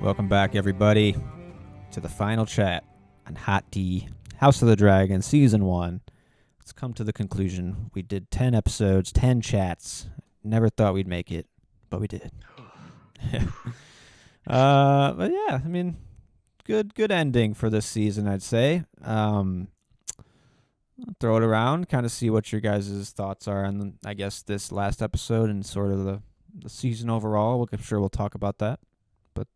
Welcome back, everybody, to the final chat on Hot D, House of the Dragon, Season 1. Let's come to the conclusion. We did 10 episodes, 10 chats. Never thought we'd make it, but we did. But yeah, I mean, good ending for this season, I'd say. I'll throw it around, kind of see what your guys' thoughts are on, I guess, this last episode and sort of the season overall. I'm sure we'll talk about that. But,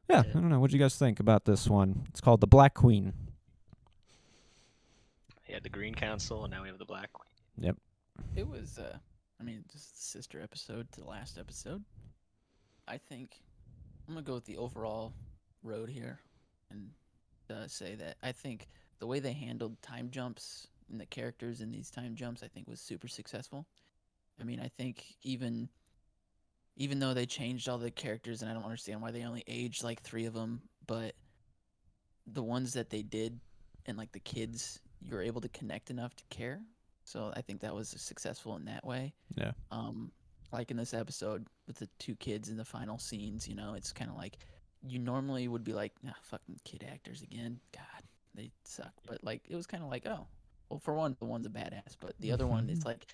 yeah, I don't know. What do you guys think about this one? It's called The Black Queen. We had the Green Council, and now we have the Black Queen. Yep. It was, just the sister episode to the last episode. I think I'm going to go with the overall road here and say that I think the way they handled time jumps and the characters in these time jumps, I think was super successful. I mean, I think even though they changed all the characters, and I don't understand why they only aged like 3 of them, but the ones that they did and like the kids, you were able to connect enough to care. So I think that was successful in that way. Yeah. Like in this episode with the 2 kids in the final scenes, it's kind of like you normally would be like, nah, fucking kid actors again. God, they suck. But like it was kind of like, oh, well, for one, the one's a badass, but the other one, it's like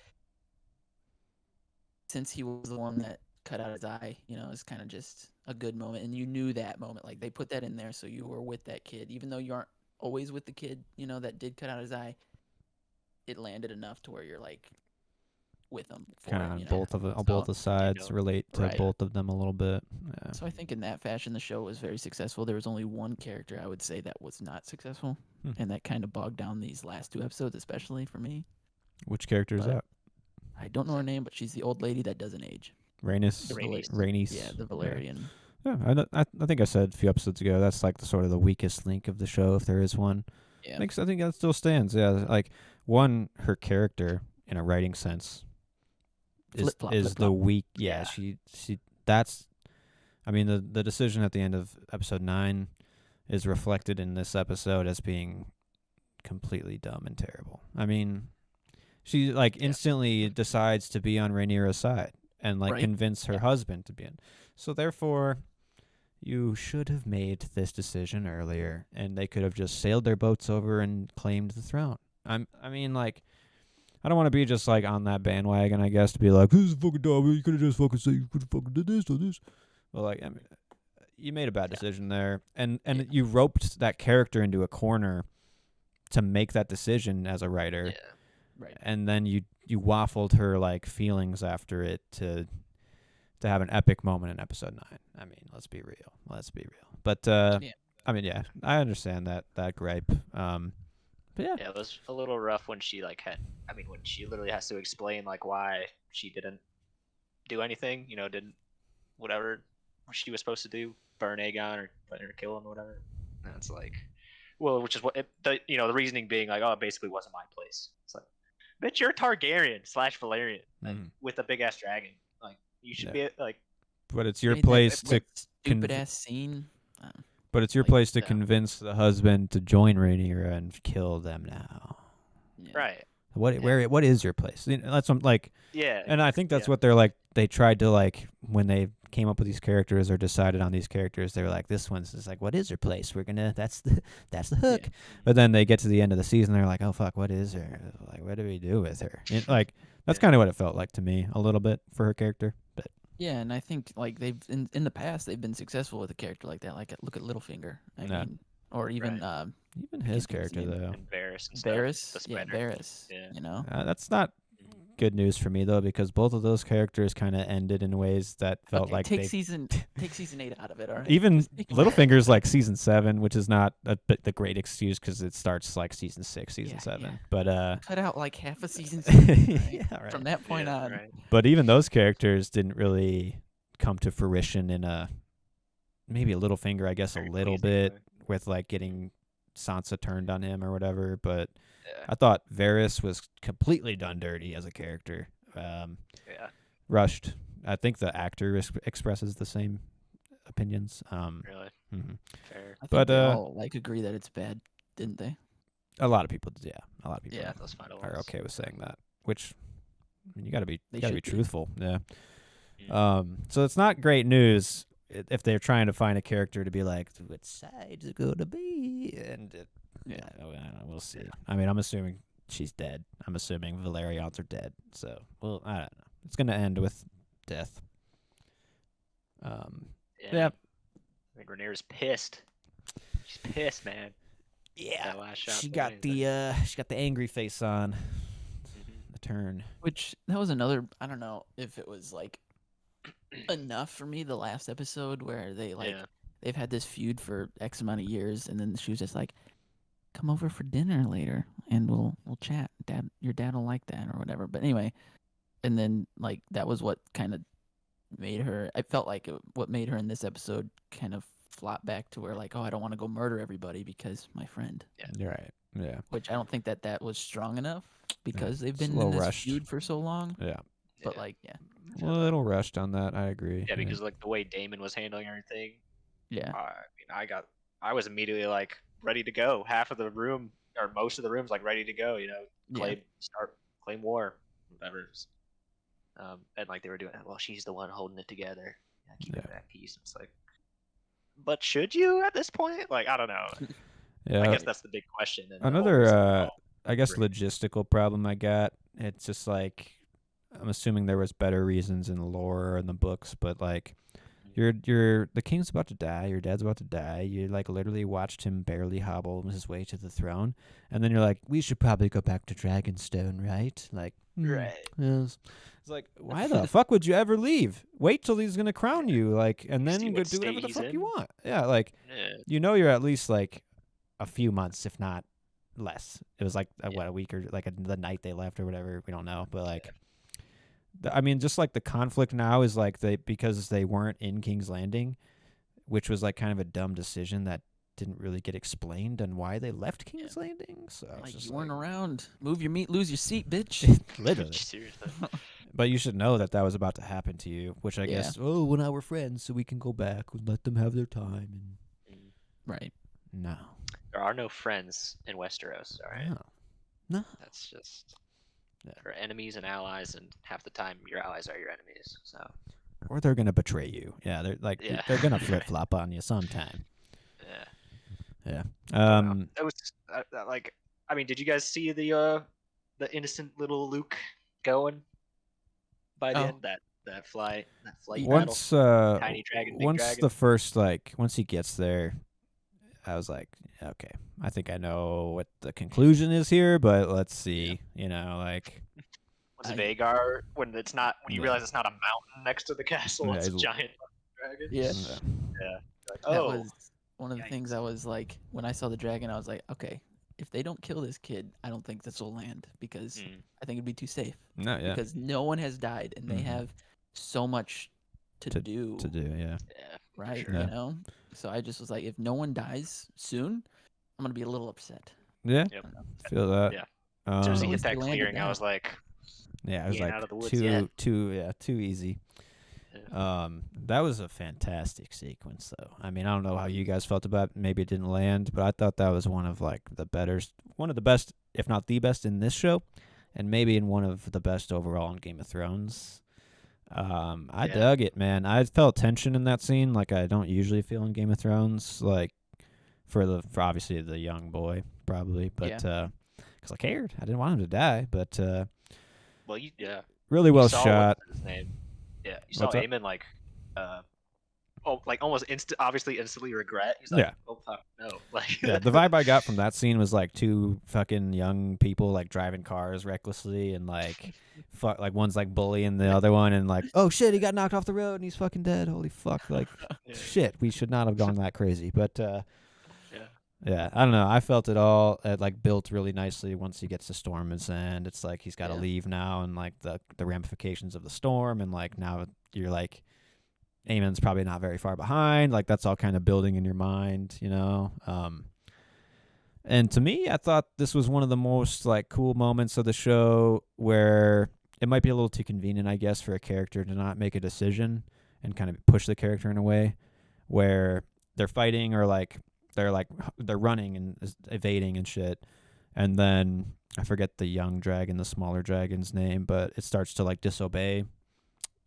since he was the one that cut out his eye, it's kind of just a good moment, and you knew that moment. Like they put that in there, so you were with that kid, even though you aren't always with the kid, that did cut out his eye. It landed enough to where you're like with them. Kind of on both the sides, relate to both of them a little bit. Yeah. So I think in that fashion, the show was very successful. There was only one character I would say that was not successful, and that kind of bogged down these last 2 episodes, especially for me. Which character is that? I don't know her name, but she's the old lady that doesn't age. Rhaenys. Yeah, the Valerian. Yeah, I think I said a few episodes ago that's like the weakest link of the show, if there is one. Yeah. I think that still stands. Yeah, like her character in a writing sense is the weak. Yeah, she that's. I mean, the decision at the end of episode 9 is reflected in this episode as being completely dumb and terrible. I mean, she instantly decides to be on Rhaenyra's side and convince her husband to be in. So therefore, you should have made this decision earlier, and they could have just sailed their boats over and claimed the throne. I don't want to be just like on that bandwagon, I guess, to be like, this is fucking dumb. You could have just fucking said you could have fucking did this or this. Well, you made a bad decision there, and you roped that character into a corner to make that decision as a writer. Yeah. Right. And then you waffled her feelings after it to have an epic moment in episode 9. I mean, let's be real. But I understand that gripe. But yeah. Yeah, it was a little rough when she when she literally has to explain why she didn't do anything, didn't whatever she was supposed to do, burn Aegon or kill him or whatever. And it's which is what the reasoning being it basically wasn't my place. It's like, bitch, you're a Targaryen / Valerian with a big ass dragon. You should be But it's your place to stupid ass scene. But it's your place to convince the husband to join Rhaenyra and kill them now. Yeah. Right. What is your place? That's what Yeah. And I think that's what they're they tried to when they came up with these characters or decided on these characters, they were like, this one's just what is her place? We're gonna that's the hook. Yeah. But then they get to the end of the season, they're like, oh fuck, what is her? What do we do with her? That's kind of what it felt like to me a little bit for her character. But yeah, and I think they've in the past they've been successful with a character like that. Look at Littlefinger. I mean, or even even his character though. And Varys. Varys. Yeah. That's not good news for me though, because both of those characters kind of ended in ways that felt like take season 8 out of it. All right. Even Littlefinger's season 7, which is not the great excuse because it starts season 6, season 7. Yeah. But cut out half a season 7, right? From that point on. Right. But even those characters didn't really come to fruition in maybe a Littlefinger, I guess, a little bit with getting Sansa turned on him or whatever, but. Yeah. I thought Varys was completely done dirty as a character. Rushed. I think the actor expresses the same opinions. Really? Mm-hmm. Fair. I think they all agree that it's bad, didn't they? A lot of people did. Yeah, a lot of people. Yeah, those final are okay with saying that. Which you got to be truthful. Yeah. Mm-hmm. So it's not great news if they're trying to find a character to be like, which side's it going to be? And we'll see. I mean, I'm assuming she's dead. I'm assuming Valerians are dead. So, well, I don't know. It's going to end with death. Yeah. I think Rhaenyra's pissed. She's pissed, man. Yeah. That last shot She got the angry face on. The turn. Which that was another. I don't know if it was like enough for me the last episode where they they've had this feud for X amount of years, and then she was just like, "Come over for dinner later, and we'll chat. Dad, your dad will like that or whatever." But anyway, and then like that was what kind of made her. I felt like what made her in this episode kind of flop back to where like, oh, I don't want to go murder everybody because my friend. Yeah, you're right. Yeah, which I don't think that was strong enough because they've been a in this rushed. feud for so long. Yeah, but a little rushed on that. I agree. Yeah, because like the way Damon was handling everything. Yeah, I mean, I was immediately like ready to go. Half of the room or most of the room's like ready to go. You know, claim war, whatever. And like they were doing, well, she's the one holding it together. Keep it at peace. It's like, but should you at this point? Like, I don't know. Yeah, I guess that's the big question. Another, I guess, logistical problem I got. It's just like, I'm assuming there was better reasons in the lore or in the books, but like, the king's about to die, your dad's about to die. You like literally watched him barely hobble his way to the throne, and then you're like, we should probably go back to Dragonstone, right? Like, right? Yes. It's like, why the fuck would you ever leave? Wait till he's gonna crown you, like, and then go do whatever the fuck you want. Yeah, like, you're at least like a few months, if not less. It was like a week or like the night they left or whatever. We don't know, but like. I mean, just like the conflict now is like because they weren't in King's Landing, which was like kind of a dumb decision that didn't really get explained on why they left King's Landing. So like you weren't around. Move your meat, lose your seat, bitch. Literally. Seriously. But you should know that was about to happen to you, which I guess, well, now we're friends, so we can go back and let them have their time. Right. No. There are no friends in Westeros, all right? No. That's just... for enemies and allies, and half the time your allies are your enemies. So, or they're gonna betray you. Yeah, they're gonna flip flop on you sometime. Yeah. That was like, I mean, did you guys see the innocent little Luke going by the end? That flight once battle? Tiny dragon, big dragon. Once he gets there, I was like, okay, I think I know what the conclusion is here, but let's see. You know, like, was it Vagar when you realize it's not a mountain next to the castle, it's a giant dragon? Yeah. Like, that was one of the things I was like, when I saw the dragon, I was like, okay, if they don't kill this kid, I don't think this will land because I think it'd be too safe. Because no one has died and they have so much to do. Right, sure. You know? So I just was like, if no one dies soon, I'm going to be a little upset. Yeah, feel that. Yeah. As soon as he hit that clearing, I was like... Yeah, it was like out of the woods too easy. That was a fantastic sequence, though. I mean, I don't know how you guys felt about it. Maybe it didn't land, but I thought that was one of the best, if not the best in this show, and maybe in one of the best overall in Game of Thrones. I dug it, man. I felt tension in that scene like I don't usually feel in Game of Thrones, like for obviously the young boy probably, but because I cared, I didn't want him to die, but really well shot. His name. Yeah, you saw Aemon like almost instantly regret. He's like, oh fuck no. Like the vibe I got from that scene was like two fucking young people like driving cars recklessly and like like one's like bullying the other one and like, oh shit, he got knocked off the road and he's fucking dead. Holy fuck, like shit, we should not have gone that crazy. But yeah, I don't know. I felt it all like built really nicely once he gets to Storm's End. It's like he's got to leave now and like the ramifications of the storm and like now you're like Aemon's probably not very far behind. Like that's all kind of building in your mind, you know. And to me, I thought this was one of the most like cool moments of the show where it might be a little too convenient, I guess, for a character to not make a decision and kind of push the character in a way where they're fighting or like they're running and evading and shit. And then I forget the young dragon, the smaller dragon's name, but it starts to like disobey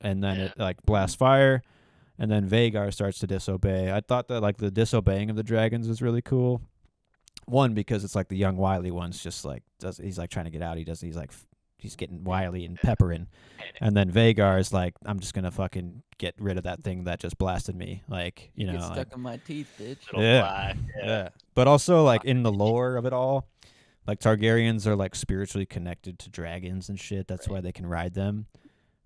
and then it like blasts fire. and then Vhagar starts to disobey. I thought that like the disobeying of the dragons is really cool. One, because it's like the young wily one's just like he's like trying to get out. He's getting wily and peppering. And then Vhagar is like, I'm just gonna fucking get rid of that thing that just blasted me. Like, you know, Get stuck like, in my teeth, bitch. yeah. But also like in the lore of it all, like Targaryens are like spiritually connected to dragons and shit. That's why they can ride them.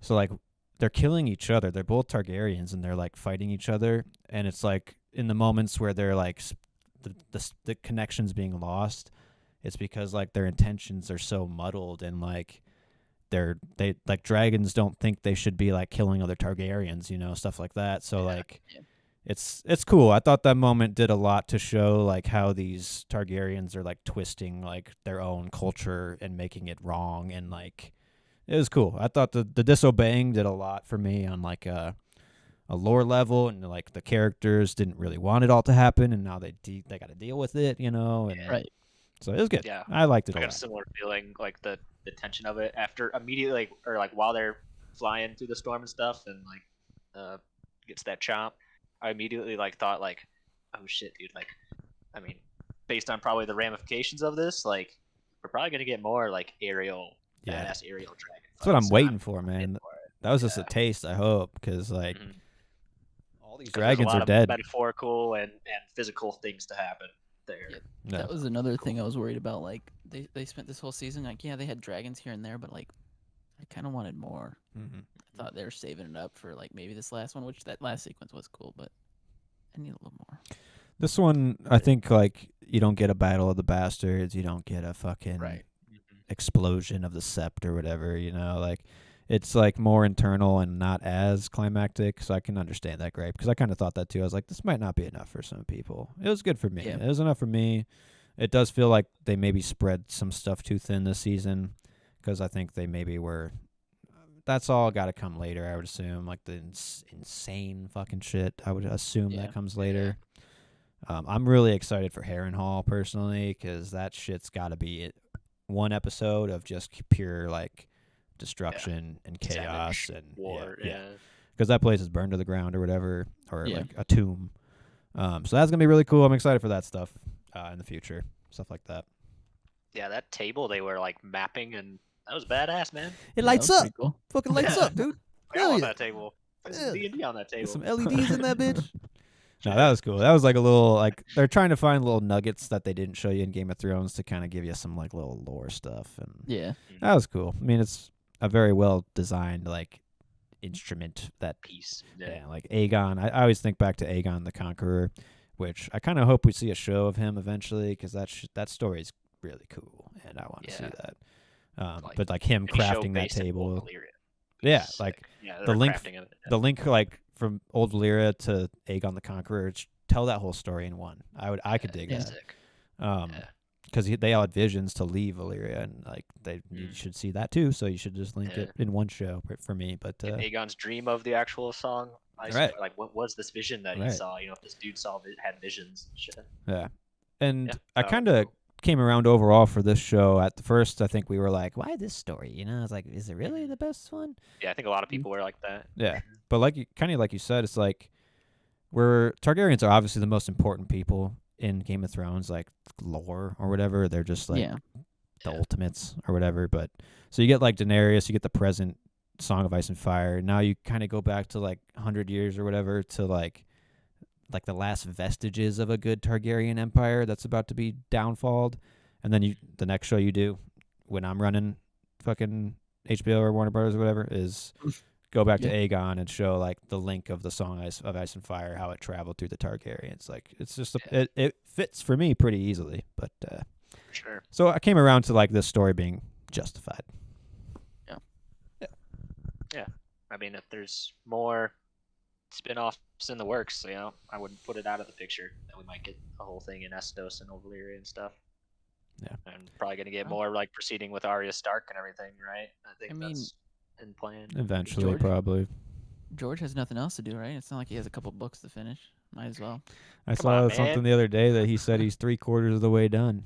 So like they're killing each other. They're both Targaryens and they're like fighting each other. And it's like in the moments where they're like the connection's being lost, it's because like their intentions are so muddled and like they like dragons don't think they should be like killing other Targaryens, you know, stuff like that. So like it's cool. I thought that moment did a lot to show like how these Targaryens are like twisting like their own culture and making it wrong, and like it was cool. I thought the disobeying did a lot for me on like a lore level, and like the characters didn't really want it all to happen, and now they got to deal with it, you know. And Right. So it was good. Yeah, I liked it a I got lot. a similar feeling, like the tension of it after immediately, like, or like while they're flying through the storm and stuff, and like gets that chomp. I immediately like thought like, oh shit, dude. Like, I mean, based on probably the ramifications of this, like we're probably gonna get more like badass aerial dragon. That's what I'm waiting for, man. That was just a taste, I hope, because like all these dragons are dead. Metaphorical and physical things to happen there. Yeah. That was another thing I was worried about. Like they spent this whole season like, yeah, they had dragons here and there, but like I kind of wanted more. I thought they were saving it up for like maybe this last one, which that last sequence was cool, but I need a little more. This one, I think, like you don't get a battle of the bastards, you don't get a fucking explosion of the sept or whatever, you know, like it's like more internal and not as climactic, so I can understand that great, because I kind of thought that too. I was like, this might not be enough for some people. It was good for me. It was enough for me. It does feel like they maybe spread some stuff too thin this season, because I think they maybe were. That's all got to come later, I would assume. Like the insane fucking shit, I would assume that comes later. I'm really excited for Harrenhal personally, because that shit's got to be one episode of just pure like destruction and chaos and war. Because that place is burned to the ground or whatever, or like a tomb. So that's gonna be really cool. I'm excited for that stuff in the future, stuff like that. Yeah, that table they were like mapping, and that was badass, man. It lights up. Cool. Fucking lights up, dude. I want that table. Put some D&D on that table. Some LEDs in that bitch. No, that was cool. That was like a little like they're trying to find little nuggets that they didn't show you in Game of Thrones to kind of give you some like little lore stuff, and that was cool. I mean, it's a very well designed like instrument, that piece. Like Aegon. I always think back to Aegon the Conqueror, which I kind of hope we see a show of him eventually, because that story is really cool, and I want to see that. But like him crafting that table, the link like from old Valyria to Aegon the Conqueror, tell that whole story in one. I could dig that. Because they all had visions to leave Valyria, and like you should see that too. So you should just link it in one show for me. But Aegon's dream of the actual song. Like, what was this vision that he saw? You know, if this dude had visions and shit. Yeah, and I kind of came around overall for this show. At the first, I think we were like, why this story? You know, I was like, is it really the best one? Yeah, I think a lot of people were like that. Yeah, but like you said, it's like Targaryens are obviously the most important people in Game of Thrones, like lore or whatever. They're just like the ultimates or whatever. But so you get like Daenerys, you get the present Song of Ice and Fire. Now you kind of go back to like 100 years or whatever to like the last vestiges of a good Targaryen empire that's about to be downfalled. And then the next show you do, when I'm running fucking HBO or Warner Brothers or whatever, is go back to Aegon and show like the link of the Song of Ice and Fire, how it traveled through the Targaryens. Like it's just it fits for me pretty easily. But sure. So I came around to like this story being justified. Yeah. I mean, if there's more spin-offs in the works, you know, I wouldn't put it out of the picture that we might get a whole thing in Essos and Valyria and stuff. Yeah. And probably going to get more like proceeding with Arya Stark and everything, right? I think that's in plan. Eventually, probably. George has nothing else to do, right? It's not like he has a couple books to finish. Might as well. I saw something the other day that he said he's 3/4 of the way done.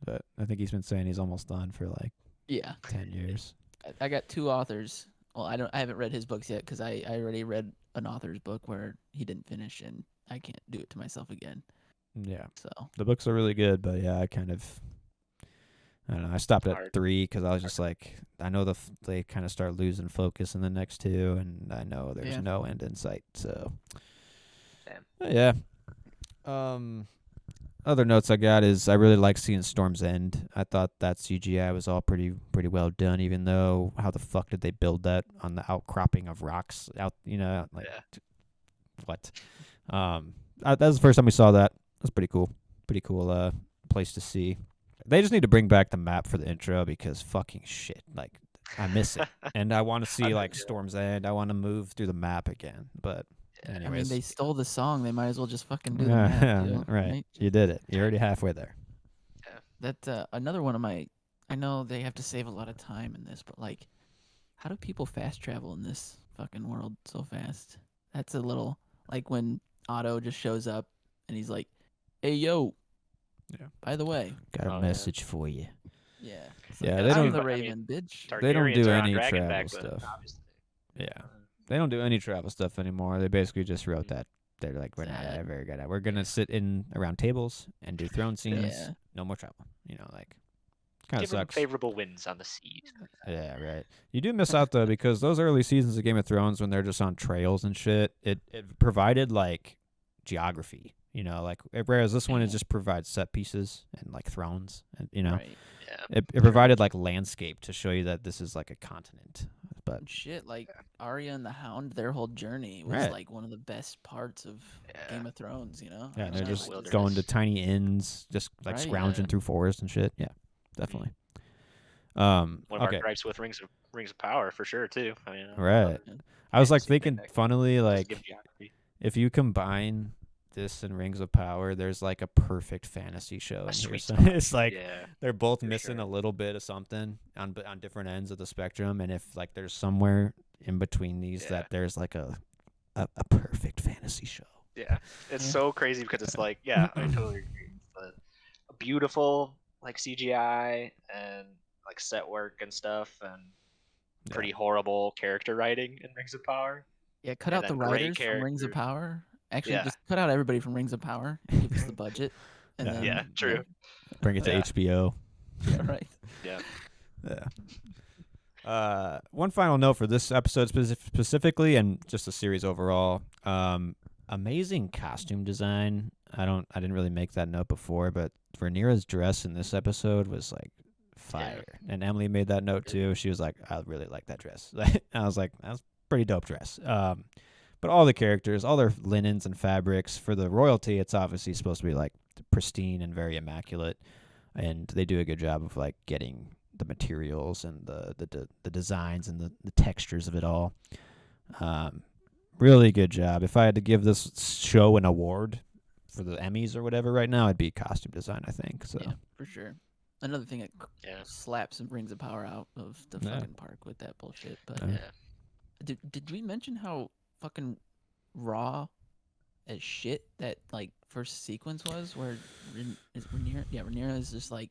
But I think he's been saying he's almost done for like 10 years. I got 2 authors Well, I haven't read his books yet because I already read an author's book where he didn't finish, and I can't do it to myself again. Yeah, So the books are really good, but yeah, I don't know. I stopped at 3 because I was just like, I know they kind of start losing focus in the next 2, and I know there's no end in sight. So, yeah. Other notes I got is I really like seeing Storm's End. I thought that CGI was all pretty well done, even though how the fuck did they build that on the outcropping of rocks out? What? That was the first time we saw that. That's pretty cool. Pretty cool place to see. They just need to bring back the map for the intro because fucking shit, like I miss it, and I want to see like Storm's End. I want to move through the map again, but. Anyways. I mean, they stole the song. They might as well just fucking do the map. Right. You did it. You're already halfway there. Yeah. That another one of my. I know they have to save a lot of time in this, but like, how do people fast travel in this fucking world so fast? That's a little like when Otto just shows up and he's like, "Hey yo, by the way, got a message for you." Yeah. Yeah. They don't. The Raven, bitch. They don't do any travel stuff. Yeah. They don't do any travel stuff anymore. They basically just wrote that. They're like, we're not ever gonna. We're gonna sit in around tables and do throne scenes. Yeah. No more travel. Like, kind of sucks. Favorable winds on the seas. Yeah, right. You do miss out though because those early seasons of Game of Thrones when they're just on trails and shit, it provided like geography. Like whereas this one it just provides set pieces and like thrones and Right. Yeah. It provided like landscape to show you that this is like a continent. But shit, like Arya and the Hound, their whole journey was like one of the best parts of Game of Thrones, Yeah, they're just going to tiny inns, just like scrounging through forest and shit. Yeah, definitely. One of our gripes with Rings of Power for sure too. I mean, right. I was like thinking, funnily, like if you combine this and Rings of Power, there's like a perfect fantasy show in here. So it's like they're both missing a little bit of something on different ends of the spectrum, and if like there's somewhere in between these that there's like a perfect fantasy show. Yeah, it's so crazy because it's like I totally agree. But a beautiful like CGI and like set work and stuff, and pretty horrible character writing in Rings of Power. Yeah, cut out the writers from Rings of Power. Actually, just cut out everybody from Rings of Power and give us the budget. And then, true. Bring it to HBO. Yeah, right. Yeah. One final note for this episode specifically, and just the series overall. Amazing costume design. I didn't really make that note before, but Rhaenyra's dress in this episode was like fire. And Emily made that note too. She was like, "I really like that dress." I was like, "That's a pretty dope dress." But all the characters, all their linens and fabrics for the royalty, it's obviously supposed to be like pristine and very immaculate, and they do a good job of like getting the materials and the designs and the textures of it all. Really good job. If I had to give this show an award for the Emmys or whatever right now, it'd be costume design, I think. So yeah, for sure. Another thing that slaps and brings the power out of the fucking park with that bullshit. But did we mention how fucking raw as shit that like first sequence was where Rhaenyra is just like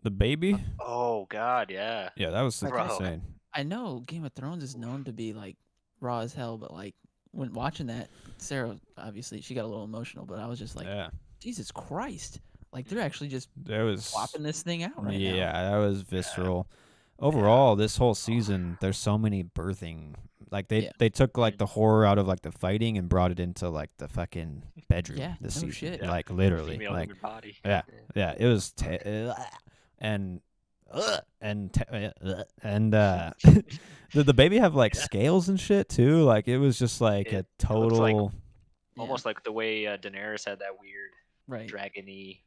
the baby? Oh god, yeah. Yeah, that was insane. I know Game of Thrones is known to be like raw as hell, but like when watching that, Sarah obviously she got a little emotional, but I was just like, Jesus Christ. Like they're actually just swapping this thing out right now. Yeah, that was visceral. Overall, this whole season, there's so many birthing. Like they took like the horror out of like the fighting and brought it into like the fucking bedroom this season. Shit. Like literally, like body. Yeah, it was and did the baby have like scales and shit too? Like it was just like a total. Almost like the way Daenerys had that weird dragony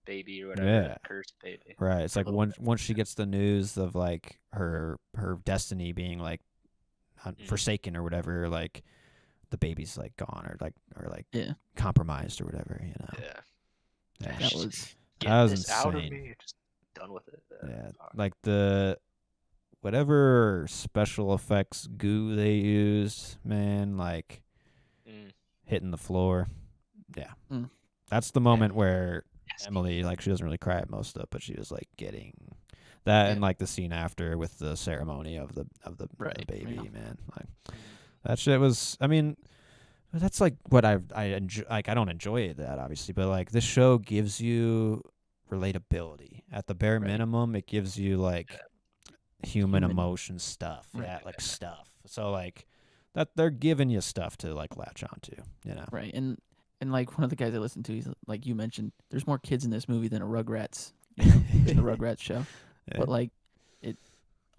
baby or whatever, yeah, cursed baby. Right. It's like once she gets the news of like her destiny being like forsaken or whatever, like the baby's like gone or like compromised or whatever, you know. Yeah. That was insane. Out of me. Just done with it. Yeah. Like the whatever special effects goo they used, man, like hitting the floor. Yeah. That's the moment where Emily, like, she doesn't really cry at most stuff, but she was like getting That and like the scene after with the ceremony of the baby, Yeah. man. Like that shit was. I mean, that's like what I enjoy. Like I don't enjoy that obviously, but like this show gives you relatability at the bare minimum. It gives you like human emotion stuff. Yeah, like stuff. So like that they're giving you stuff to like latch onto. You know. Right. And like one of the guys I listened to, he's like you mentioned, there's more kids in this movie than a Rugrats. You know, the Rugrats show. Yeah. But like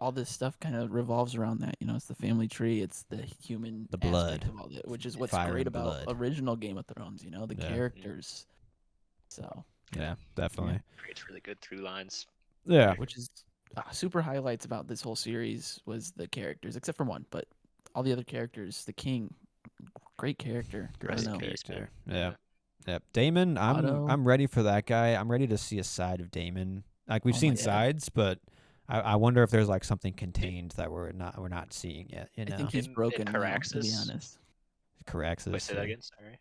all this stuff kind of revolves around that. You know, it's the family tree, it's the human blood aspect of all that, which is what's Fire great and about blood. original Game of Thrones. You know, the characters. So yeah, definitely. Creates really good through lines. Yeah, which is super highlights about this whole series was the characters, except for one, but all the other characters. The king, great character. Rest in I don't know. peace, man. Yeah. Yeah, Damon, Otto. I'm ready for that guy. I'm ready to see a side of Damon. Like we've seen sides, but I wonder if there's like something contained that we're not seeing yet. You know, I think he's broken now, to be honest. Caraxes. Wait, say that again. Sorry.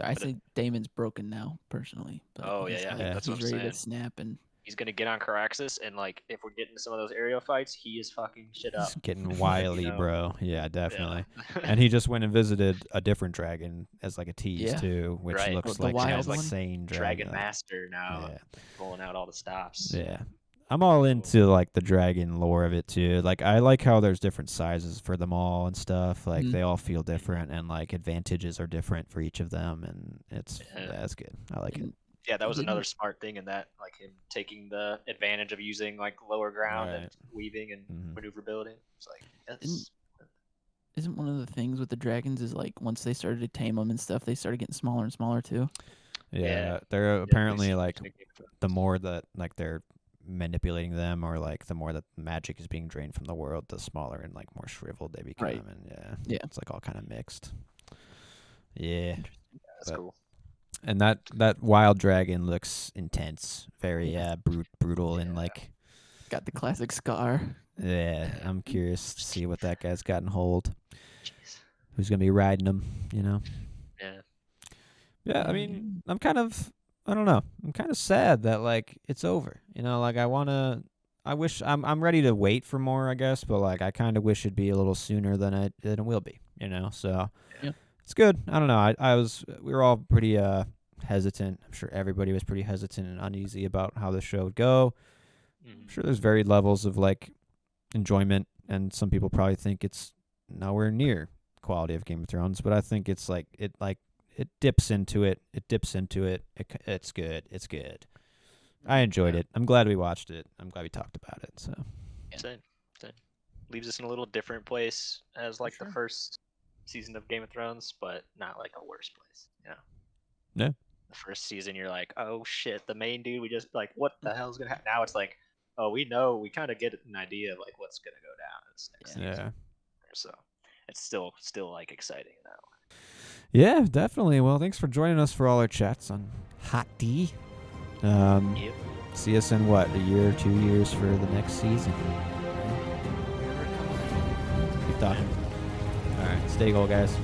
I say Damon's broken now, personally. But That's what I'm he's ready saying. to snap, and he's gonna get on Caraxes, and like if we're getting some of those aerial fights, he is fucking shit up. He's getting wily, You know? bro. Yeah, definitely. Yeah. And he just went and visited a different dragon as like a tease too, which Right. looks The like an wild one? insane Dragon Master now, pulling out all the stops. Yeah. I'm all into like the dragon lore of it too. Like I like how there's different sizes for them all and stuff. Like they all feel different and like advantages are different for each of them, and it's it's good. I like it. Yeah, that was another smart thing in that, like him taking the advantage of using like lower ground and weaving and maneuverability. It's like isn't one of the things with the dragons is like once they started to tame them and stuff, they started getting smaller and smaller too. Yeah, they're apparently like the more that like they're manipulating them, or like the more that magic is being drained from the world, the smaller and like more shriveled they become. Right. And it's like all kind of mixed. Yeah, that's cool. And that wild dragon looks intense, very brutal, and like got the classic scar. Yeah, I'm curious to see what that guy's got in hold. Jeez. Who's gonna be riding him? You know. Yeah. I mean, I don't know. I'm kind of sad that like it's over. You know, like I wish I'm ready to wait for more, I guess, but like I kind of wish it'd be a little sooner than it will be. You know, so it's good. I don't know. We were all pretty hesitant. I'm sure everybody was pretty hesitant and uneasy about how the show would go. I'm sure there's varied levels of like enjoyment, and some people probably think it's nowhere near quality of Game of Thrones, but I think it's like it dips into it. It's good. It's good. I enjoyed it. I'm glad we watched it. I'm glad we talked about it. So Same. Leaves us in a little different place as like the first season of Game of Thrones, but not like a worse place. Yeah. The first season, you're like, oh shit, the main dude. We just like, what the hell's gonna happen? Now it's like, oh, we know. We kind of get an idea of like what's gonna go down in this next season. So it's still like exciting in that way. Yeah, definitely. Well, thanks for joining us for all our chats on Hot D. See us in what, a year or 2 years for the next season. Keep talking. All right, stay gold, guys.